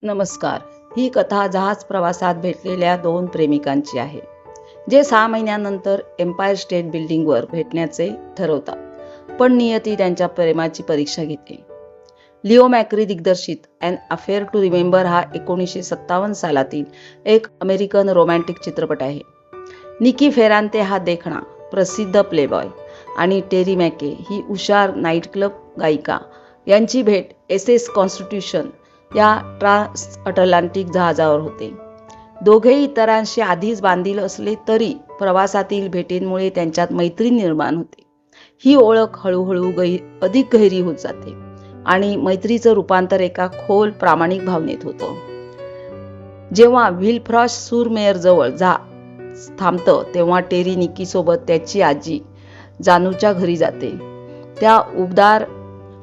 नमस्कार. ही कथा जहाज प्रवासात भेटलेल्या दोन प्रेमिकांची आहे, जे 6 महिन्यानंतर एम्पायर स्टेट बिल्डिंगवर भेटण्याचे ठरवतात. पण नियती त्यांच्या प्रेमाची परीक्षा घेते. लिओ मॅक्री दिग्दर्शित ॲन अफेअर टू रिमेंबर हा 1957 सालातील एक अमेरिकन रोमॅन्टिक चित्रपट आहे. निकी फेरांते हा देखणा प्रसिद्ध प्लेबॉय आणि टेरी मॅके ही हुशार नाईट क्लब गायिका यांची भेट एसएस कॉन्स्टिट्यूशन या ट्रान्स अटलांटिक जहाजावर होते. दोघेही इतरांशी आधीच बांधील असले तरी प्रवासातील भेटींमुळे त्यांच्यात मैत्री निर्माण होते. ही ओळख हळूहळू अधिक गहिरी होत जाते आणि मैत्रीचं रूपांतर एका खोल प्रामाणिक भावनेत होतं. जेव्हा व्हिलफ्रॉश सूरमेयर जवळ थांबतं तेव्हा टेरी निकीसोबत त्याची आजी जानूच्या घरी जाते. त्या उबदार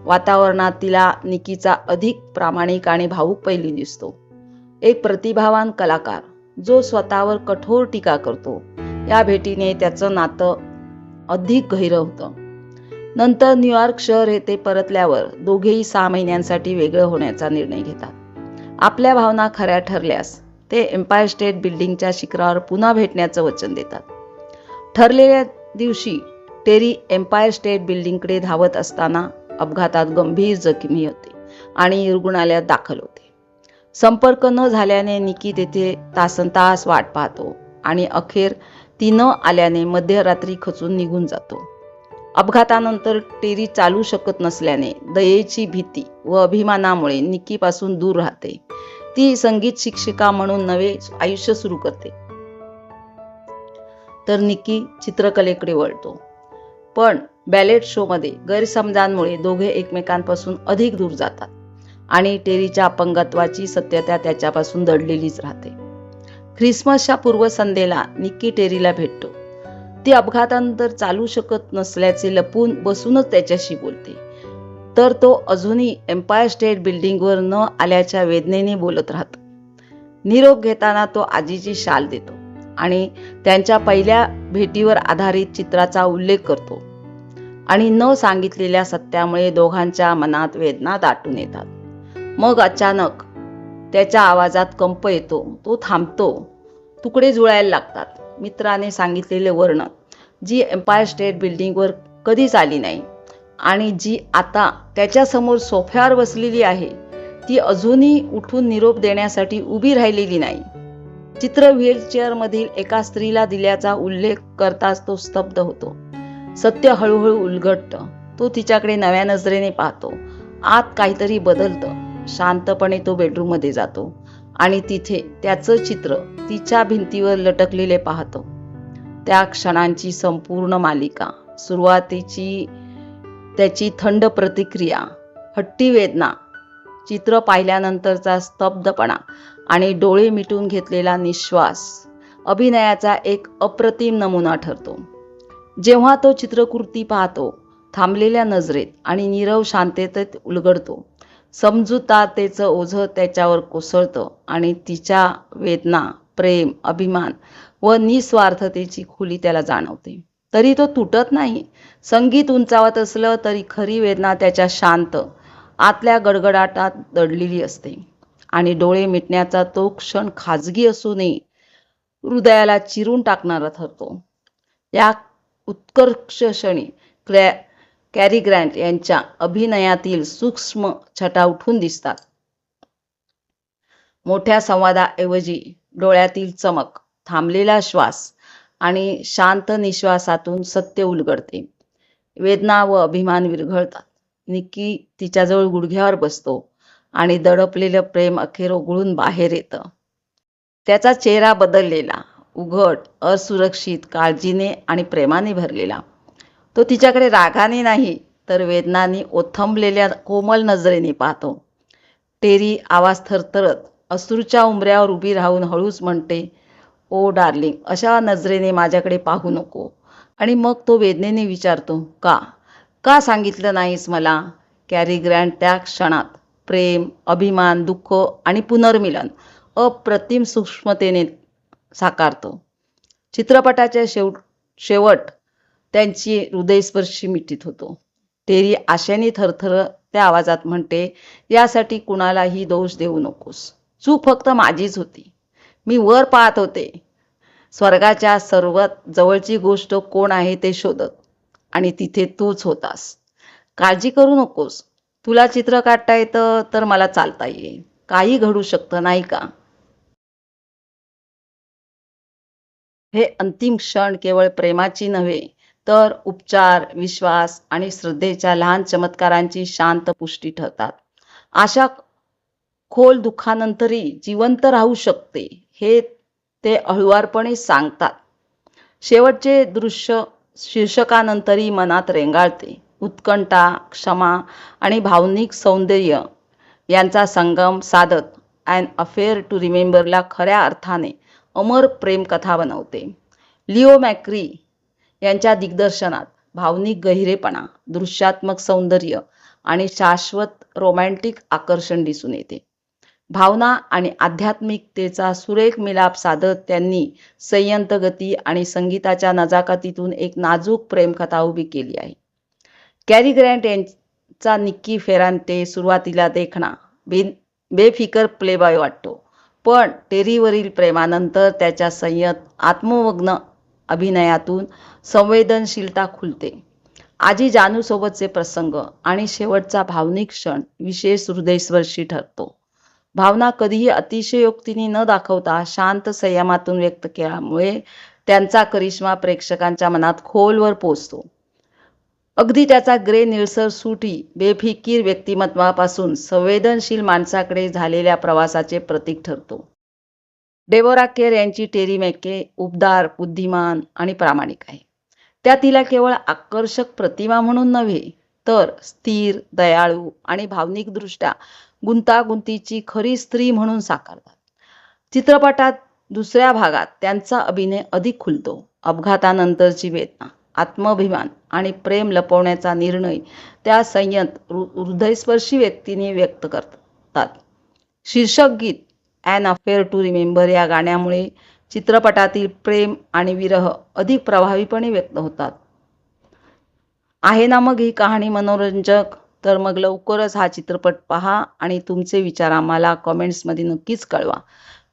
वातावरणात तिला निकीचा अधिक प्रामाणिक आणि भावूक पैलू दिसतो. एक प्रतिभावान कलाकार जो स्वतःवर कठोर टीका करतो. या भेटीने त्याचं नातं अधिक गहिरं होतं. नंतर न्यूयॉर्क शहर येथे परतल्यावर दोघेही 6 महिन्यांसाठी वेगळं होण्याचा निर्णय घेतात. आपल्या भावना खऱ्या ठरल्यास ते एम्पायर स्टेट बिल्डिंगच्या शिखरावर पुन्हा भेटण्याचं वचन देतात. ठरलेल्या दिवशी टेरी एम्पायर स्टेट बिल्डिंगकडे धावत असताना अपघातात गंभीर जखमी होते आणि रुग्णालयात दाखल होते. संपर्क न झाल्याने निकी तेथे तासनतास वाट पाहतो आणि अखेर ती न आल्याने मध्यरात्री खचून निघून जातो. अपघातानंतर टेरी चालू शकत नसल्याने दयेची भीती व अभिमानामुळे निकीपासून दूर राहते. ती संगीत शिक्षिका म्हणून नवे आयुष्य सुरू करते, तर निकी चित्रकलेकडे वळतो. पण बॅलेट शोमध्ये गैरसमजांमुळे दोघे एकमेकांपासून अधिक दूर जातात आणि टेरीच्या अपंगत्वाची सत्यता त्याच्यापासून दडलेलीच राहते. ख्रिसमसच्या पूर्वसंध्येला निकी टेरीला भेटतो. ती अपघातानंतर चालू शकत नसल्याचे लपून बसूनच त्याच्याशी बोलते, तर तो अजूनही एम्पायर स्टेट बिल्डिंगवर न आल्याच्या वेदनेने बोलत राहतो. निरोप घेताना तो आजीची शाल देतो आणि त्यांच्या पहिल्या भेटीवर आधारित चित्राचा उल्लेख करतो आणि न सांगितलेल्या सत्यामुळे दोघांच्या मनात वेदना दाटून येतात. मग अचानक त्याच्या आवाजात कंप येतो. तो थांबतो. तुकडे जुळायला लागतात. मित्राने सांगितलेले वर्णन, जी एम्पायर स्टेट बिल्डिंगवर कधीच आली नाही आणि जी आता त्याच्यासमोर सोफ्यावर बसलेली आहे, ती अजूनही उठून निरोप देण्यासाठी उभी राहिलेली नाही. चित्र व्हीलचेअरमधील एका स्त्रीला दिल्याचा उल्लेख करताच तो स्तब्ध होतो. सत्य हळूहळू उलगडतं. तो तिच्याकडे नव्या नजरेने पाहतो. आत काहीतरी बदलतं. शांतपणे तो बेडरूममध्ये जातो आणि तिथे त्याचं चित्र तिच्या भिंतीवर लटकलेले पाहतो. त्या क्षणांची संपूर्ण मालिका, सुरुवातीची त्याची थंड प्रतिक्रिया, हट्टी वेदना, चित्र पाहिल्यानंतरचा स्तब्धपणा आणि डोळे मिटून घेतलेला निश्वास अभिनयाचा एक अप्रतिम नमुना ठरतो. जेव्हा तो चित्रकृती पाहतो, थांबलेल्या नजरेत आणि नीरव शांततेत उलगडतो, समजूतदारतेचं ओझं त्याच्यावर कोसळतं आणि तिच्या वेदना, प्रेम, अभिमान व निस्वार्थतेची खोली त्याला जाणवते. तरी तो तुटत नाही. संगीत उंचावत असलं तरी खरी वेदना त्याच्या शांत आतल्या गडगडाटात दडलेली असते आणि डोळे मिटण्याचा तो क्षण खाजगी असूनही हृदयाला चिरून टाकणारा ठरतो. या उत्कर्ष क्षणी कॅरी ग्रँट यांच्या अभिनयातील सूक्ष्म छटा उठून दिसतात. मोठ्या संवादाऐवजी डोळ्यातील चमक, थांबलेला श्वास आणि शांत निश्वासातून सत्य उलगडते. वेदना व अभिमान विरघळतात. निकी तिच्याजवळ गुडघ्यावर बसतो आणि दडपलेलं प्रेम अखेर उघडून बाहेर येतं. त्याचा चेहरा बदललेला, उघड, असुरक्षित, काळजीने आणि प्रेमाने भरलेला. तो तिच्याकडे रागाने नाही तर वेदनाने ओथंबलेल्या कोमल नजरेने पाहतो. टेरी आवाज थरथरत अश्रूच्या उंबऱ्यावर उभी राहून हळूच म्हणते, "ओ डार्लिंग, अशा नजरेने माझ्याकडे पाहू नको." आणि मग तो वेदनेने विचारतो, का सांगितलं नाहीस मला?" कॅरी ग्रँट त्या क्षणात प्रेम, अभिमान, दुःख आणि पुनर्मिलन अप्रतिम सूक्ष्मतेने साकारतो. चित्रपटाच्या शेवट त्यांची हृदयस्पर्शी मिठीत होतो. टेरी आशेने थरथर त्या आवाजात म्हणते, "यासाठी कुणालाही दोष देऊ नकोस. चूक फक्त माझीच होती. मी वर पाहत होते, स्वर्गाच्या सर्वात जवळची गोष्ट कोण आहे ते शोधत, आणि तिथे तूच होतास. काळजी करू नकोस. तुला चित्र काढता येतं तर मला चालता येईल. काही घडू शकतं नाही का? हे अंतिम क्षण केवळ प्रेमाची नव्हे, तर उपचार, विश्वास आणि श्रद्धेच्या लहान चमत्कारांची शांत पुष्टी ठरतात. अशा खोल दुःखानंतरही जिवंत राहू शकते, हे ते हळुवारपणे सांगतात. शेवटचे दृश्य शीर्षकानंतरही मनात रेंगाळते. उत्कंठा, क्षमा आणि भावनिक सौंदर्य यांचा संगम साधत अॅन अफेअर टू रिमेंबरला खऱ्या अर्थाने अमर प्रेमकथा बनवते. लिओ मॅक्री यांच्या दिग्दर्शनात भावनिक गहिरेपणा, दृश्यात्मक सौंदर्य आणि शाश्वत रोमॅन्टिक आकर्षण दिसून येते. भावना आणि आध्यात्मिकतेचा सुरेख मिलाप साधत त्यांनी संयत गती आणि संगीताच्या नजाकतीतून एक नाजूक प्रेमकथा उभी केली आहे. कॅरी ग्रँट यांचा निक्की फेरांते सुरुवातीला देखणा बेफिकर प्लेबॉय वाटतो, पण टेरीवरील प्रेमानंतर त्याच्या संयत आत्ममग्न अभिनयातून संवेदनशीलता खुलते. आजी जानूसोबतचे प्रसंग आणि शेवटचा भावनिक क्षण विशेष हृदयस्पर्शी ठरतो. भावना कधीही अतिशयोक्तीने न दाखवता शांत संयमातून व्यक्त केल्यामुळे त्यांचा करिश्मा प्रेक्षकांच्या मनात खोलवर पोचतो. अगदी त्याचा ग्रे निळसर सूटही बेफिकीर व्यक्तिमत्वापासून संवेदनशील माणसाकडे झालेल्या प्रवासाचे प्रतीक ठरतो. डेबोरा केर यांची टेरी मॅके उबदार, बुद्धिमान आणि प्रामाणिक आहे. त्या तिला केवळ आकर्षक प्रतिमा म्हणून नव्हे, तर स्थिर, दयाळू आणि भावनिकदृष्ट्या गुंतागुंतीची खरी स्त्री म्हणून साकारतात. चित्रपटात दुसऱ्या भागात त्यांचा अभिनय अधिक खुलतो. अपघातानंतरची वेदना, आत्माभिमान आणि प्रेम लपवण्याचा निर्णय त्या संयत हृदयस्पर्शी व्यक्तीने व्यक्त करतात. शीर्षक गीत अॅन अफेअर टू रिमेंबर या गाण्यामुळे चित्रपटातील प्रेम आणि विरह अधिक प्रभावीपणे व्यक्त होतात. आहे ना मग ही कहाणी मनोरंजक? तर मग लवकरच हा चित्रपट पहा आणि तुमचे विचार आम्हाला कमेंट्समध्ये नक्कीच कळवा.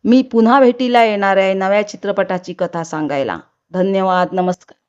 मी पुन्हा भेटीला येणार आहे नव्या चित्रपटाची कथा सांगायला. धन्यवाद. नमस्कार.